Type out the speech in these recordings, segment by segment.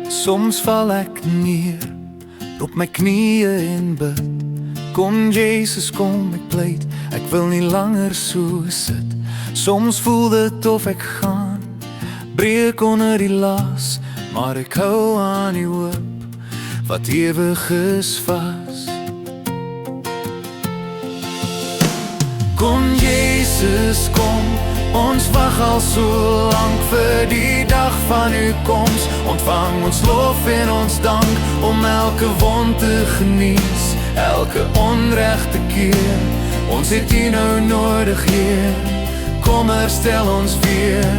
Soms val ek neer op my knieë en bid. Kom Jesus, kom, ek pleit, ek wil nie langer so sit. Soms voel dit of ek gaan breek onder die las, maar ek hou aan die hoop wat ewig is vas. Kom Jesus, kom, ons wag al so lank vir die dag van u koms. Ontvang ons lof en ons dank om elke wond te genees, elke onreg te keer. Ons het u nou nodig, Heer, kom herstel ons weer.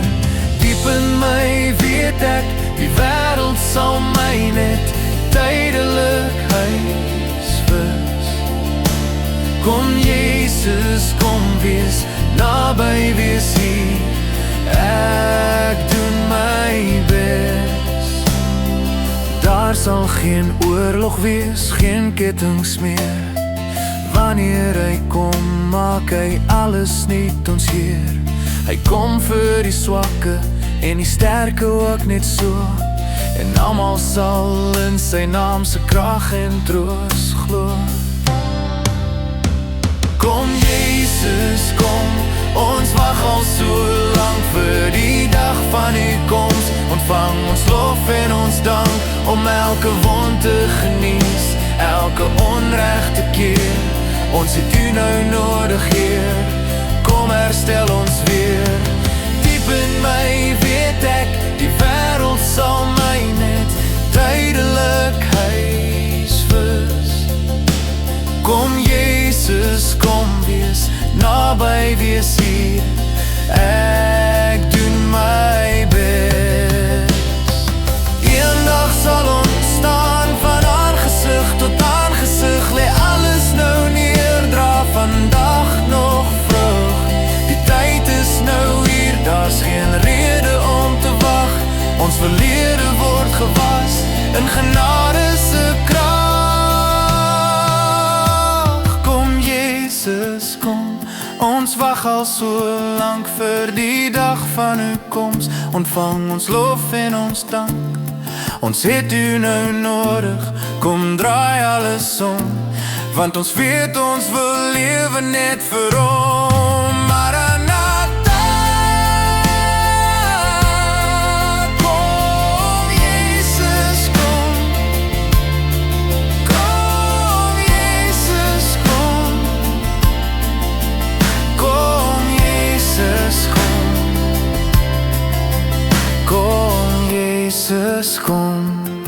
Diep in my weet ek, die wêreld sal my net tydelik huisves. Kom Jesus, kom wees naby, wees hier, ek doen my bes. Daar sal geen oorlog wees, geen kettinge meer. Wanneer hy kom, maak hy alles nuut, ons Heer. Hy kom vir die swakke en die sterke ook net so, en almal sal in sy naam se krag en troos glo. Kom Jesus, kom, ons wag al so lank vir die dag van u koms. Ontvang ons lof en ons dank om elke wond te genees, elke onreg te keer. Ons het u nou nodig, Heer, kom herstel ons weer. Diep in my weet ek, die wêreld sal my net tydelik huisves. Kom Jesus, kom wees naby, wees hier, ek doen my bes. Eendag sal ons staan van aangesig tot aangesig, lê alles nou neer, dra vandag nog vrug. Die tyd is nou hier, daar's geen rede om te wag. Ons verlede word gewas in genade se krag. Jesus, kom, ons wag al so lank vir die dag van u koms. Ontvang ons lof en ons dank, ons het u nou nodig, kom draai alles om, want ons weet ons wil lewe net vir hom. Maranatha, kom Jesus, kom, kom Jesus, kom, kom Jesus, kom, kom Jesus, kom.